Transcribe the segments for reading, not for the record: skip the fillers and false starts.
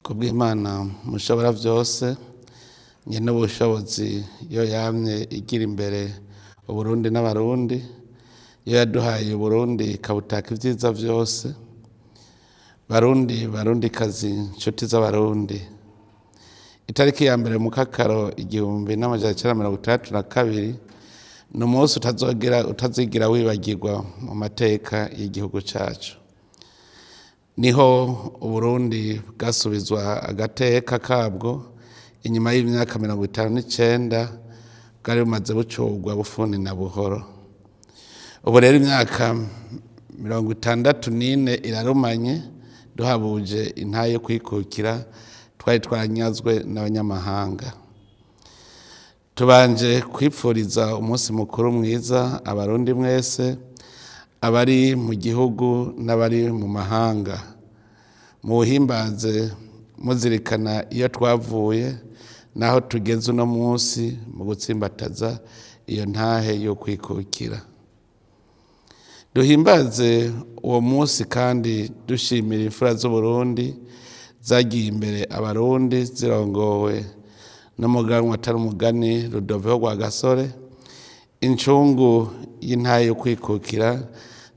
Kubw'Imana mushobora vyose nyene ubushobozi yo yamye igira imbere Uburundi n'abarundi, yo yaduhaye Uburundi ikabutaka ivyiza vyose. Barundi kazi nshuti z'abarundi, itariki ya mbere mu Kakaro 1962 ni umunsi utazigira wibagirwa mu mateka y'igihugu cacu. Niho Uburundi bwasubizwa agateka kabwo inyuma y'imyaka 59 bwari bumaze bucurwa bufuni na buhoro. Ubu rero imyaka 64 irarumanye duhabuje intahe yo kwikukira twari twaranyazwe n'abanyamahanga. Tubanje kwipfuriza umunsi mukuru mwiza abarundi mwese, abari mu gihugu n'abari mu mahanga. Muhimbaze muzirikana iyo twavuye naho tugeze uno munsi mu gutsimbataza iyo ntahe yo kwikukira. Duhimbaze uwo munsi kandi dushimira imfura z'Uburundi zagiye imbere abarundi zirongowe n'umuganwa atari umugani Rudoviko Rwagasore, incungu y'intahe yo kwikukira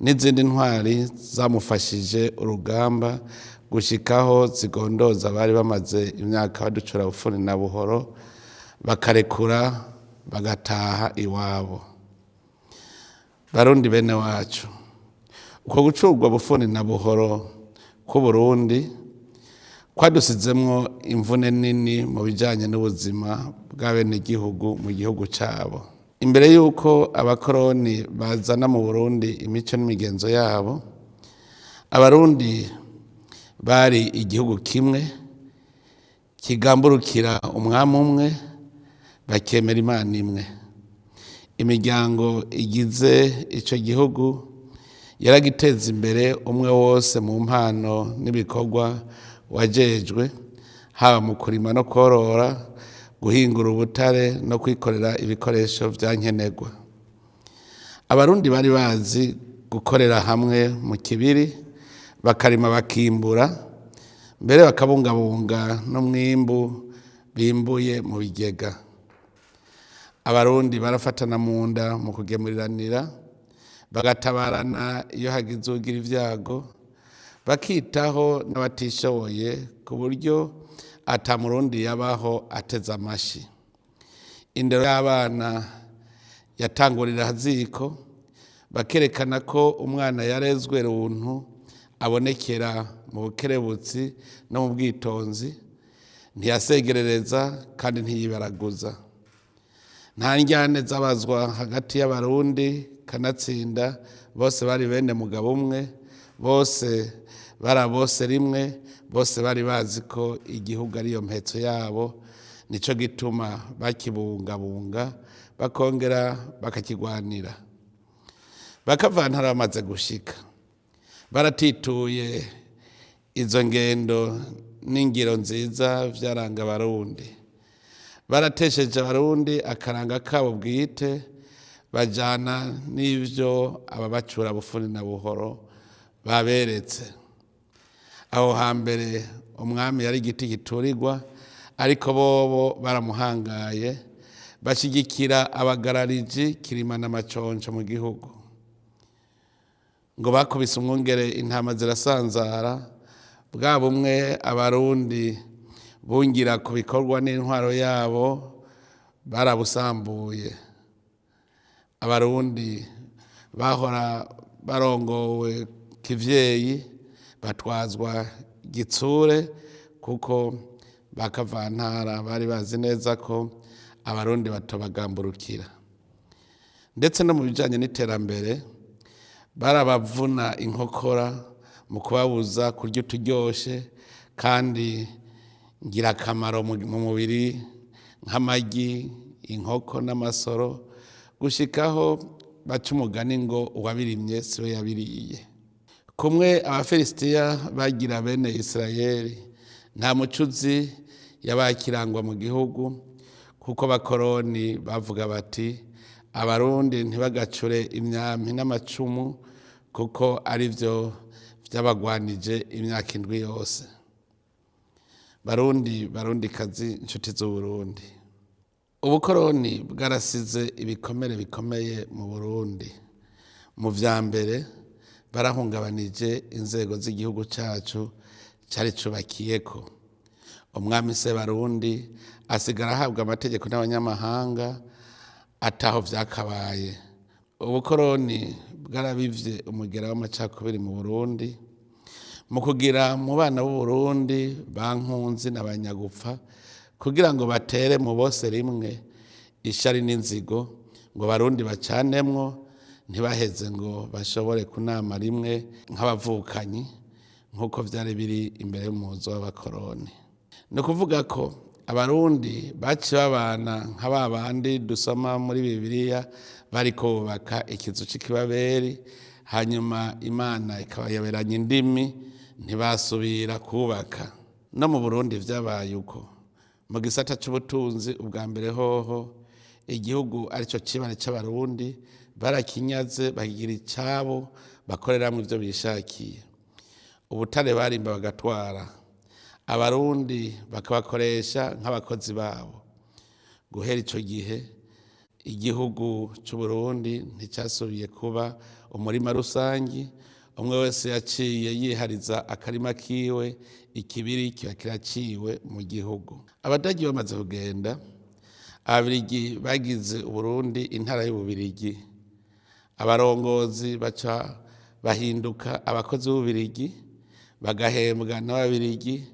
n'izindi ntwari zamufashije urugamba gushikaho zigondoza abari bamaze imyaka baducura bufuni na buhoro bakarekura bagataha iwabo. Barundi bene wacu, uko gucurwa bufuni na buhoro k'Uburundi kwadusizemwo imvune nini mu bijanye n'ubuzima bw'abenegihugu mu gihugu cabo. Imbere yuko abakoroni bazana mu Burundi imico n'imigenzo yabo, abarundi bari igihugu kimwe kigamburukira umwami umwe, bakemera Imana imwe. Imiryango igize ico gihugu yaragiteza imbere umwe wose mu mpano n'ibikorwa wajejwe, haba mu kurima no korora, guhingura ubutare no kwikorera ibikoresho vyankenerwa. Abarundi bari bazi gukorera hamwe mu kibiri, bakarima bakimbura, mbere bakabungabunga n'umwimbu bimbuye mu bigega. Abarundi barafatana mu nda mu kugemuriranira, bagatabarana iyo hagize ugira ivyago, bakitaho n'abatishoboye ku buryo ata murundi yabaho ateze amashi. Indero y'abana yatangurira haziko, bakerekana ko umwana yarezwe runtu abonekera mu bukerebutsi no mu bwitonzi, ntiyasegerereza kandi ntiyibaraguza. Nta njyane zabazwa hagati y'abarundi kanatsinda, bose bari bene mugabo umwe, bose bara bose rimwe, bose bari bazi ko igihugu ariyo mpetso yabo, nico gituma bakibungabunga bakongera bakakigwanira. Bakavantara bamaze gushika, baratituye izo ngendo n'ingiro nziza vyaranga abarundi, baratesheje abarundi akaranga kabo bwite, bajana n'ivyo ababacura bufuni na buhoro baberetse. Aho hambere umwami yari igiti giturirwa, ariko bobo baramuhangaye, bashigikira abagarariji Kirima n'Amaconco mu gihugu. Ngo bakubise umwungere intama zirasanzara, bwa bumwe abarundi bungira ku bikorwa n'intwaro yabo barabusambuye. Abarundi bahora barongowe kivyeyi batwazwa gitsure, kuko bakavantara bari bazi neza ko abarundi batobagamburukira. Ndetse no mu bijanye n'iterambere barabavuna inkokora mu kubabuza kurya uturyoshe kandi ngirakamaro mu mubiri nk'amagi, inkoko n'amasoro, gushikaho baca umugani ngo uwabirimye siwe yabiriye. Kumwe Abafilisitiya bagira bene Isirayeli, nta mucuzi yabakirangwa mu gihugu, kuko abakoroni bavuga bati abarundi ntibagacure imyampi n'amacumu, kuko ari vyo vyabagwanije imyaka 7 yose. Barundikazi, inshuti z'Uburundi, ubukoroni bwarasize ibikomere bikomeye mu Burundi. Mu vya mbere barahungabanije inzego z'igihugu cacu cari cubakiyeko. Umwami Sebarundi asigara ahabwa amategeko n'abanyamahanga ataho vyakabaye. Ubukoroni bwarabivye umugera w'amacakubiri mu Burundi, mu kugira mu bana b'u Burundi bankunzi n'abanyagupfa, kugira ngo batere mu bose rimwe ishari n'inzigo, ngo Barundi bacanemwo, ntibaheze ngo bashobore kunama rimwe nk'abavukanyi, nk'uko vyari biri imbere y'umuzo w'abakoroni. Ni kuvuga ko Abarundi baciye babana nka babandi dusoma muri Bibiliya, bariko bubaka ikizu c'ikibaberi, hanyuma Imana ikabayoberanya indimi, ntibasubira kubaka. No mu Burundi vyabaye uko. Mu gisata c'ubutunzi ubwa mbere hoho, igihugu arico cibare c'Abarundi barakinyaze, bagira icabo bakoreramwo ivyo bishakiye. Ubutare barimba bagatwara, Abarundi bakabakoresha nk'abakozi babo. Guhera ico gihe igihugu c'Uburundi nticasubiye kuba umurima rusangi, umwe wese yaciye yihariza akarima kiwe, ikibiri kiba kiraciwe mu gihugu. Abadagi bamaze kugenda, Ababirigi bagize Uburundi intara y'Ububirigi. Abarongozi baca bahinduka abakozi b'Ububirigi, bagahembwa n'Ababirigi,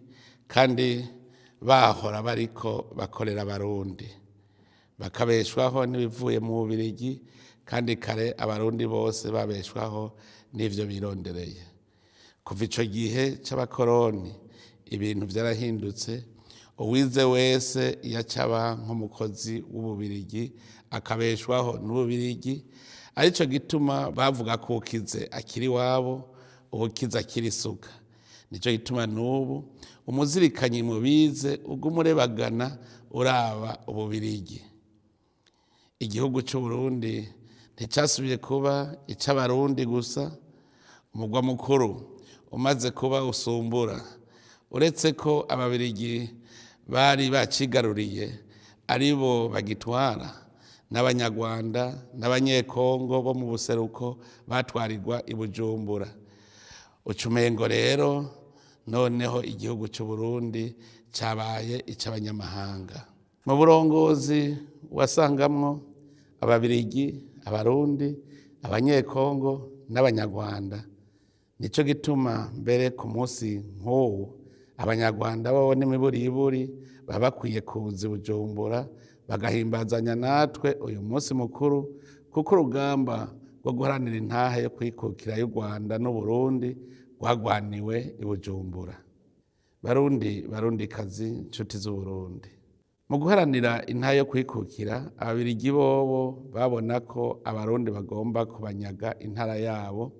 kandi bahora bariko bakorera Abarundi, bakabeshwaho n'ibivuye mu Bubirigi, kandi kare Abarundi bose babeshwaho n'ivyo birondereye. Kuva ico gihe c'abakoroni ibintu vyarahindutse, uwize wese yacaba nk'umukozi w'Ububirigi, akabeshwaho n'Ububirigi. Arico gituma bavuga ko ukize akiri wabo, ukize akiri suka. Nico gituma n'ubu umuzirikanyi mubize ugumurebagana uraba Ububirigi. Igihugu c'Uburundi nticasubiye kuba ic'Abarundi gusa. Umugwa mukuru umaze kuba usumbura, uretse ko Ababirigi bari bacigaruriye aribo bagitwara, n'Abanyarwanda n'Abanyekongo bo mu buseruko batwarirwa i Bujumbura. Ucumengo rero noneho igihugu c'Uburundi cabaye ic'abanyamahanga. Mu burongozi wasangamwo Ababirigi, Abarundi, Abanyekongo n'Abanyarwanda. Nico gituma mbere ku munsi nk'uwu Abanyarwanda bo n'imiburiburi baba bakwiye kuza i Bujumbura bagahimbazanya natwe uyu munsi mukuru, kuko urugamba rwo guharanira intahe yo kwikukira y'u Rwanda n'Uburundi rwagwaniwe i Bujumbura. Barundikazi, inshuti z'Uburundi, mu guharanira intahe yo kwikukira, ababirigi bobo babona ko abarundi bagomba kubanyaga intara yabo,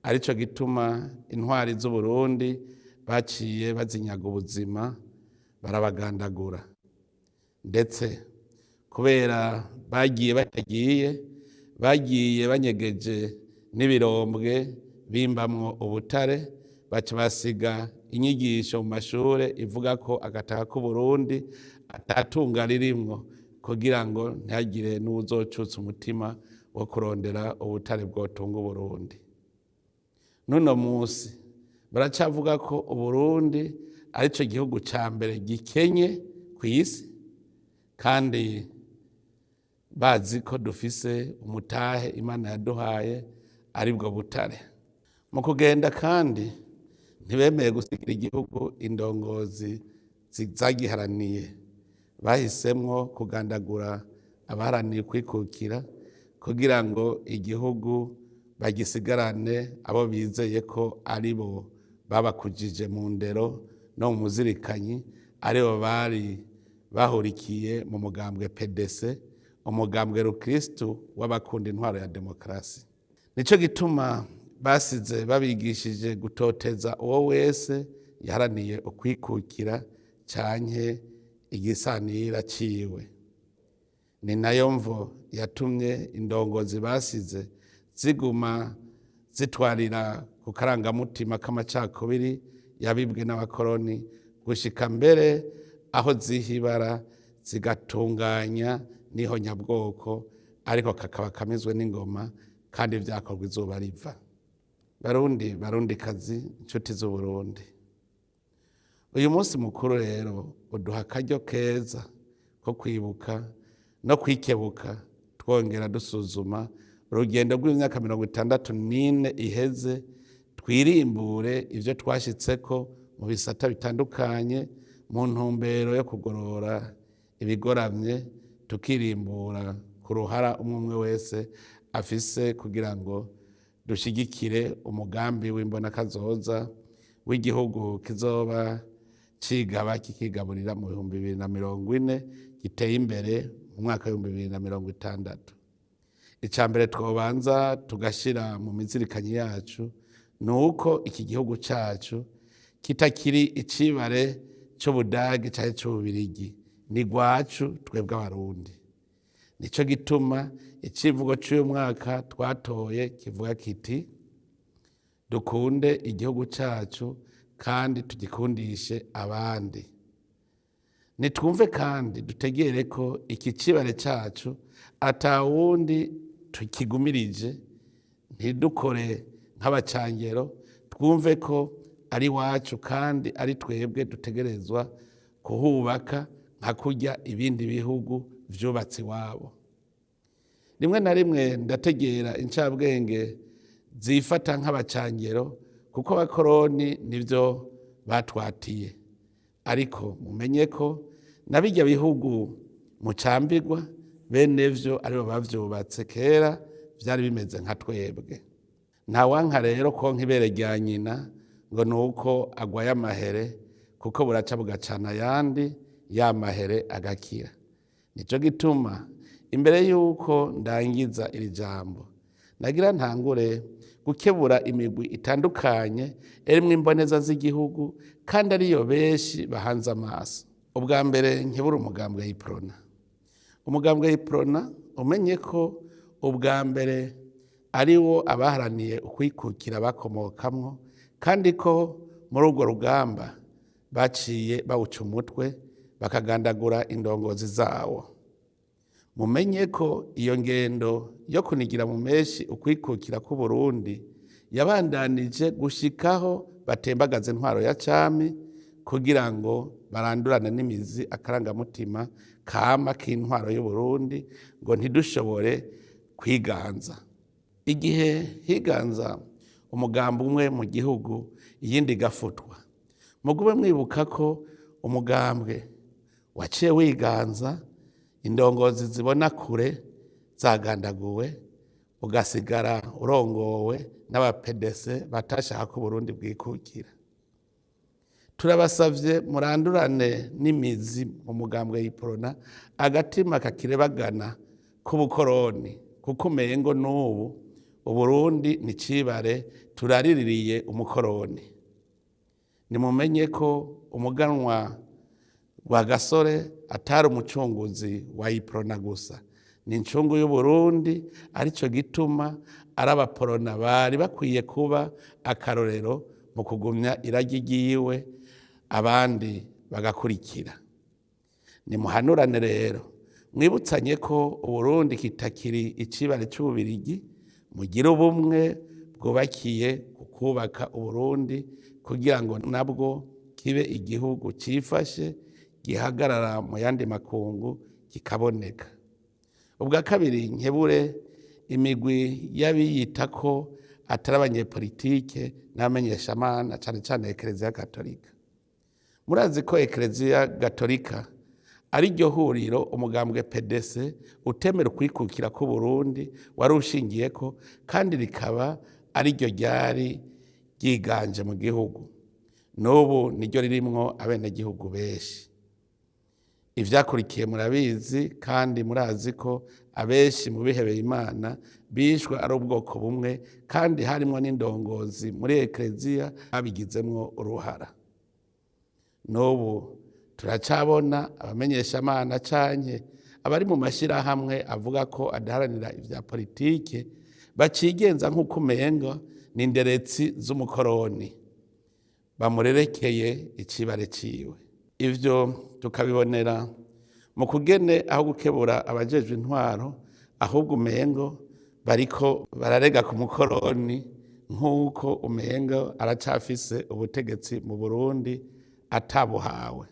arico gituma intwari z'Uburundi baciye bazinyaga ubuzima, barabagandagura. Ndetse kubera bagiye banyegeje n'ibirombwe bimbamwo ubutare, baca basiga inyigisho mu mashure ivuga ko agataka k'Uburundi atatunga ririmwo, kugira ngo ntihagire n'uwuzocutsa umutima wo kurondera ubutare bwotunga Uburundi. N'uno musi baracavuga ko Uburundi arico gihugu ca mbere gikenye kw'isi, kandi bazi ko dufise umutahe Imana yaduhaye aribwo butare. Mu kugenda kandi ntibemeye gusigira igihugu indongozi zagiharaniye, bahisemwo kugandagura abaharaniye kwikukira kugira ngo igihugu bagisigarane abo bizeye ko aribo babakujije mu ndero no mu muzirikanyi, aribo bari bahurikiye mu mugambwe PDC, umugambwe rukristu w'abakunda intwaro ya demokarasi. Nico gituma basize babigishije gutoteza uwo wese yaharaniye ukwikukira canke igisanira ciwe. Ni nayo mvo yatumye indongozi basize ziguma zitwarira ku karangamutima k'amacakubiri yabibwe n'abakoroni, gushika mbere aho zihibara zigatunganya n'ihonyabwoko, ariko kakaba kamizwe n'ingoma kandi vyakorwa izuba riva. Barundikazi, inshuti z'Uburundi, uyu munsi mukuru rero uduha akaryo keza ko kwibuka no kwikebuka, twongera dusuzuma urugendo rw'imyaka 64 iheze, twirimbure ivyo twashitseko mu bisata bitandukanye mu ntumbero yo kugorora ibigoramye, tukirimbura ku ruhara umwe wese afise kugira ngo dushigikire umugambi w'imbonakazoza w'igihugu kizoba cigaba kikigaburira mu 2040, giteye imbere mu mwaka 2060. Icambere twobanza tugashira mu mizirikanyi yacu nuko iki gihugu cacu kitakiri icibare c'Ubudagi canke c'Ububirigi, ni gwacu twebwe Abarundi. Nico gituma icivugo c'uyu mwaka twatoye kivuga kiti dukunde igihugu cacu kandi tugikundishe abandi. Nitwumve kandi dutegere ko iki cibare cacu atawundi tukigumirije, ntidukore nk'abacangero, twumve ko ari wacu kandi ari twebwe dutegerezwa kuhubaka nka kurya ibindi bihugu vyubatse iwabo. Rimwe na rimwe ndategera incabwenge zifata nk'abacangero kuko abakoroni nivyo batwatiye, ariko mumenye ko nabirya bihugu mucambirwa bene vyo aribo bavyubatse kera, vyari bimeze nka twebwe. Ntawanka rero konka ibere rya nyina ngo nuko agwaye amahere, kuko buraca bugacana ayandi, ya mahere agakira. Nico gituma imbere yuko ndangiza iri jambo nagira ntangure gukebura imigwi itandukanye erimwe imboneza z'igihugu, kandi ariyo benshi bahanze amaso. Ubwa mbere nkebura umugambwe w'Iprona. Umugambwe w'Iprona umenye ko ubwa mbere ariwo abaharaniye ukwikukira bakomokamwo, kandi ko muri urwo rugamba baciye bawuca umutwe bakagandagura indongozi zawo. Mumenye ko iyo ngendo yo kunigira mu meshi ukwikukira k'Uburundi yabandanije gushikaho batembagaza intwaro ya cami, kugira ngo barandurane n'imizi akarangamutima kama k'intwaro y'Uburundi, ngo ntidushobore kwiganza. Igihe higanza umugambi umwe mu gihugu, iyindi gafutwa. Mugube mwibuka ko umugambwe waciye wiganza, indongozi zibona kure zagandaguwe, ugasigara urongowe n'abapedese batashaka ko Burundi bwikukira. Turabasavye murandurane n'imizi mu mugambwe y'iprona agatima kakirebagana k'ubukoroni, kuko umengo n'ubu Uburundi ni cibare turariririye umukoroni. Nimumenye ko umuganwa wa Gasore atari umucunguzi wa iprona gusa, ni incungu y'Uburundi, arico gituma arabaporona bari bakwiye kuba akarorero mu kugumya iragi ryiwe abandi bagakurikira. Nimuhanurane rero, mwibutsanye ko Uburundi kitakiri icibare c'Ububirigi, mugire ubumwe bwubakiye kukubaka Uburundi kugira ngo nabwo kibe igihugu cifashe gihagarara mu yandi makungu kikaboneka. Ubwa kabiri, nkebure imigwi y'abiyita ko atari abanyepolitike n'abamenyeshamana, cane cane Ekereziya Gatolika. Murazi ko Ekereziya Gatolika ari ryo huriro umugambwe PDC utemera ukwikukira ku Burundi wari ushingiyeko, kandi rikaba ari ryo ryari ryiganje mu gihugu. N'ubu niryo ririmwo abenegihugu benshi. Ivyakurikiye murabizi, kandi murazi ko abenshi mu bihebeye Imana bishwe ari ubwoko bumwe, kandi harimwo n'indongozi muri Ekereziya babigizemwo uruhara. N'ubu turacabona abamenyeshamana canke abari mu mashirahamwe avuga ko adaharanira ivya politike bacigenza nk'uko umenga ni inderetsi z'umukoroni, bamurerekeye icibare ciwe. Ivyo tukabibonera mu kugene aho gukebura abajejwe intwaro, ahubwo umengo bariko bararega ku mukoroni, nk'uko umengo aracafise ubutegetsi mu Burundi atabuhawe.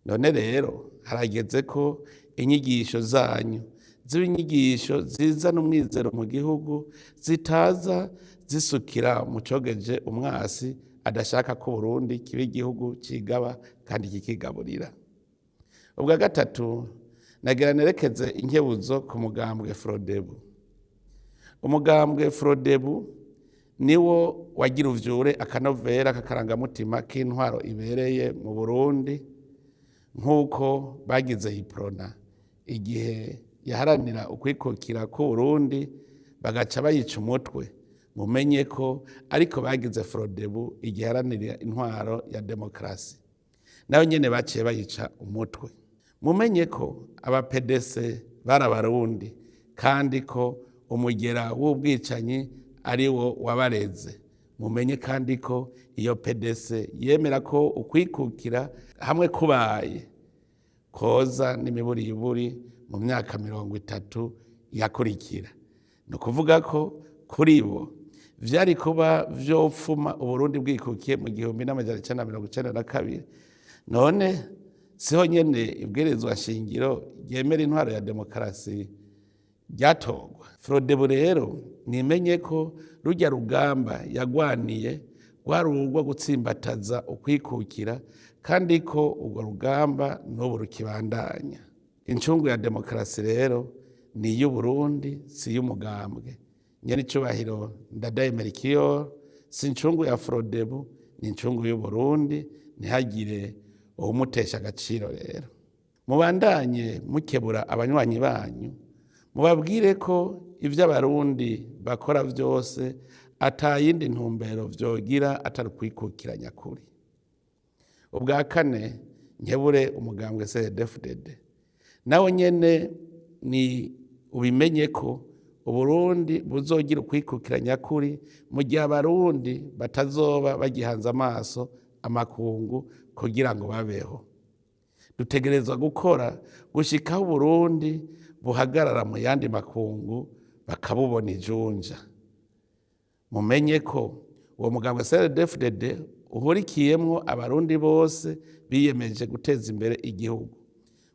None rero harageze ko inyigisho zanyu ziba inyigisho zizana umwizero mu gihugu, zitaza zisukira mu cogeje umwasi adashaka ko Burundi kiba igihugu cigaba kandi kikigaburira. Ubwa gatatu, nagira nerekeze inkebuzo ku mugambwe Frodebu. Umugambwe Frodebu niwo wagira uvyure akanovera k'akarangamutima k'intwaro ibereye mu Burundi, nk'uko bagize iprona igihe yaharanira ukwikukira ku Burundi bagaca bayica umutwe. Mumenye ko ariko bagize Frodebu igihe yaharanira intwaro ya demokrasi, nayo nyene baciye bayica umutwe. Mumenye ko abapedese bari Abarundi, kandi ko umugera w'ubwicanyi ari wo wabareze. Mumenye kandi ko iyo pedese yemera ko ukwikukira hamwe kubaye koza n'imiburiburi mu myaka 30 yakurikira. Ni ukuvuga ko kuri bo vyari kuba vyopfuma Uburundi bwikukiye mu 1992. None siho nyene ibwirizwa shingiro ryemera intwaro ya demokarasi ryatogwa. Frodebu rero nimenye ko rujya rugamba yagwaniye rwari urwo gutsimbataza ukwikukira, kandi ko urwo rugamba n'ubu rukibandanya. Incungu ya demokarasi rero ni iy'Uburundi, si iy'umugambwe. Nyenicubahiro Ndadaye Melchior si incungu ya Frodebu, ni incungu y'Uburundi, ntihagire uwumutesha agaciro. Rero mubandanye mukebura abanywanyi banyu, mubabwire ko ivyo Abarundi bakora vyose atayindi ntumbero vyogira atari kwikukira nyakuri. Ubwa kane, nkebure umugambwe CNDD-FDD, nawo nyene ni ubimenye ko Uburundi buzogira ukwikukira nyakuri mu gihe Abarundi batazoba bagihanze amaso amakungu kugira ngo babeho. Dutegerezwa gukora gushikaho Uburundi buhagarara mu yandi makungu bakabubona ijunja. Mumenye ko uwo mugambwe CNDD-FDD uhurikiyemwo Abarundi bose biyemeje guteza imbere igihugu.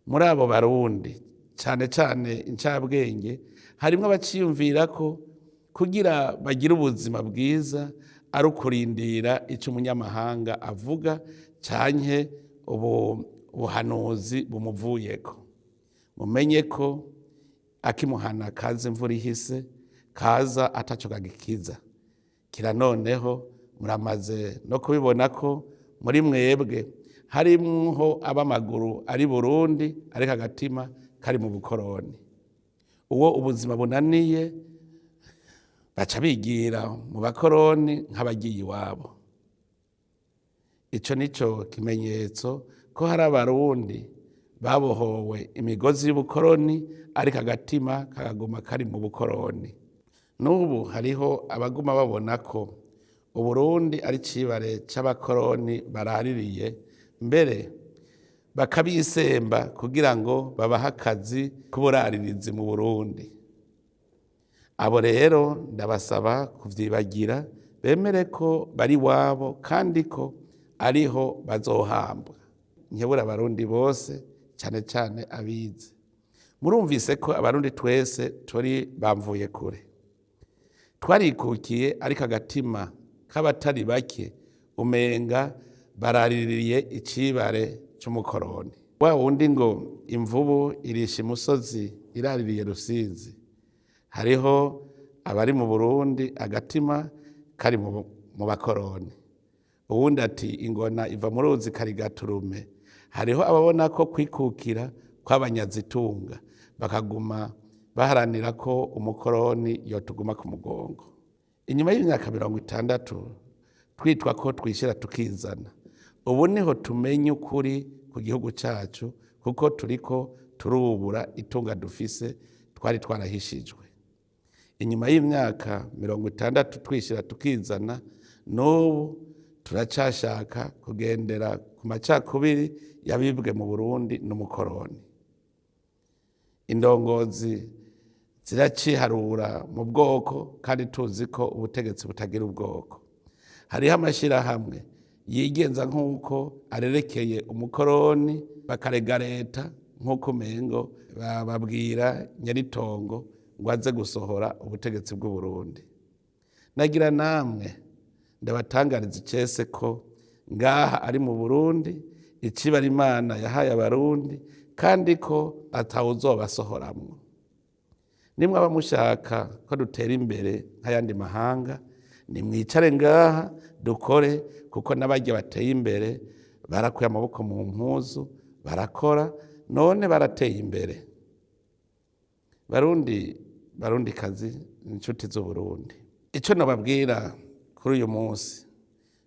Muri abo Barundi cane cane incabwenge harimwo abaciyumvira ko kugira bagire ubuzima bwiza ari ukurindira ico umunyamahanga avuga canke ubuhanuzi bumuvuyeko. Mumenye ko akimuhana kazi imvura ihise, kaza ataco kagikiza. Kira noneho muramaze no kubibona ko muri mwebwe harimwo ab'amaguru ari Burundi ariko agatima kari mu bukoroni. Uwo ubuzima bunaniye baca bigira mu bakoroni nk'abagiye iwabo. Ico nico kimenyetso ko hari abarundi babohowe imigozi y'ubukoroni ariko agatima kagaguma kari mu bukoroni. N'ubu hariho abaguma babona ko Uburundi ari cibare c'abakoroni baraririye, mbere bakabisemba kugira ngo babahe akazi k'uburaririzi mu Burundi. Abo rero ndabasaba kuvyibagira, bemere ko bari wabo kandi ko ariho bazohambwa. Nkebura abarundi bose, cane cane abize. Murumvise ko abarundi twese turi bamvuye kure. Twarikukiye ariko agatima k'abatari bake umenga baraririye icibare c'umukoroni. Wa wundi ngo imvubu irisha imusozi iraririye Rusizi. Hariho abari mu Burundi agatima kari mu bakoroni. Uwundi ati ingona iva mu ruzi karigaturume. Hariho ababona ko kwikukira kw'abanyazitunga bakaguma baharanira ko umukoroni yotuguma ku mugongo. Inyuma y'imyaka 60 twitwa ko twishira tukizana. Ubu niho tumenye ukuri ku gihugu cacu kuko turiko turubura itunga dufise twari twarahishijwe. Inyuma y'imyaka 60 twishira tukizana, n'ubu turacashaka kugendera ku macakubiri yabibwe mu Burundi n'umukoroni. Indongozi ziraciharura mu bwoko kandi tuzi ko ubutegetsi butagira ubwoko. Hariho amashirahamwe yigenza nk'uko arerekeye umukoroni, bakarega leta nk'uko umengo bababwira nyaritongo ngo aze gusohora ubutegetsi bw'u Burundi. Nagira namwe ndabatangariza icese ko ngaha ari mu Burundi icibara Imana yahaye abarundi kandi ko atawuzobasohoramwo. Nimwe abamushaka ko dutera imbere nk'ayandi mahanga, nimwicare ngaha dukore kuko n'abarya bateye imbere barakuye amaboko mu mpuzu barakora none barateye imbere. Barundi kazi inshuti z'Uburundi, ico nababwira kuri uyu munsi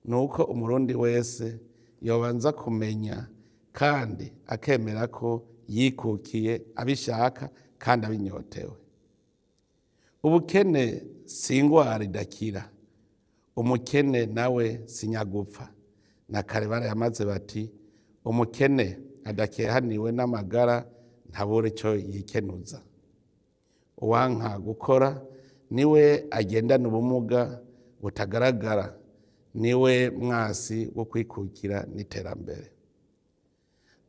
nuko umurundi wese yobanza kumenya kandi akemera ko yikukiye abishaka kandi abinyotewe. Ubukene si ingwara idakira, umukene nawe sinyagupfa. Na kare barayamaze bati umukene adakehaniwe n'amagara ntabure ico yikenuza. Uwanka gukora niwe agendana ubumuga butagaragara, niwe mwasi wo kwikukira n'iterambere.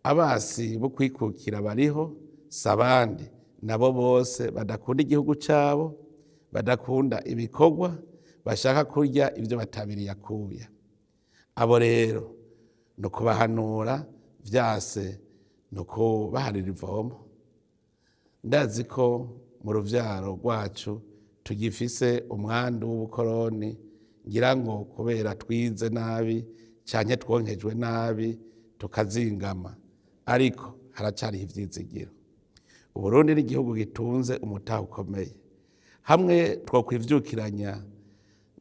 Abasi bo kwikukira bariho, sabandi nabo bose badakunda igihugu cabo, badakunda ibikorwa, bashaka kurya ivyo batabiriye akuya. Abo rero no kubahanura vyase no kubaharira ivomo. Ndazi ko mu ruvyaro rwacu tugifise umwandu w'ubukoroni, ngira ngo kubera twize nabi canke twonkejwe nabi tukazingama, ariko haracariho ivyizigiro. Uburundi ni igihugu gitunze umutahe ukomeye. Hamwe twokwivyukiranya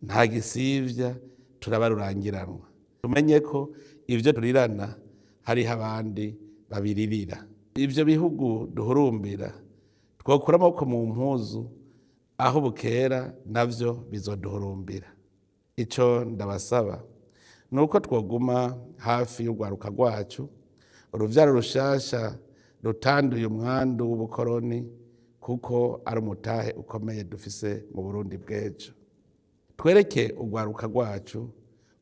nta gisivya turabarurangiranwa. Tumenye ko ivyo turirana hariho abandi babiririra. Ivyo bihugu duhurumbira twokura amaboko mu mpuzu, aho bukera navyo bizoduhurumbira. Ico ndabasaba nuko twoguma hafi y'urwaruka rwacu, uruvyaro rushasha rutanduye umwandu w'ubukoroni, kuko ari umutahe ukomeye dufise mu Burundi bw'ejo. Twereke urwaruka rwacu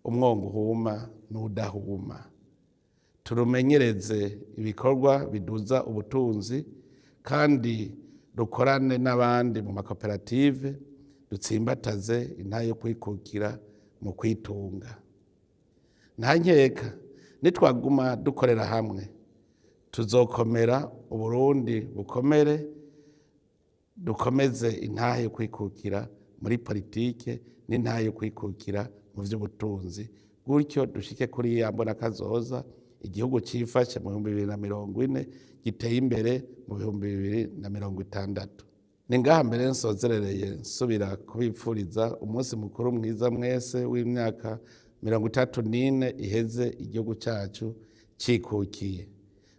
umwongo uhuma n'udahuma. Turumenyereze ibikorwa biduza ubutunzi kandi dukorane n'abandi mu makoperative, dutsimbataze intahe yo kwikukira mu kwitunga. Nta nkeka nitwaguma dukorera hamwe tuzokomera, Uburundi bukomere, dukomeze intahe yo kwikukira muri politike n'intahe yo kwikukira mu vy'ubutunzi, gutyo dushike kuri ya mbonakazoza igihugu cifashe mu 2040 giteye imbere mu 2060. Ni ngaha mbere nsozerereye nsubira kubipfuriza umunsi mukuru mwiza mwese w'imyaka 34 iheze igihugu cacu cikukiye.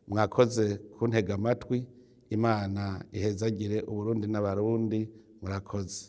Mwakoze kuntega amatwi. Imana ihezagire Uburundi n'Abarundi. Murakoze.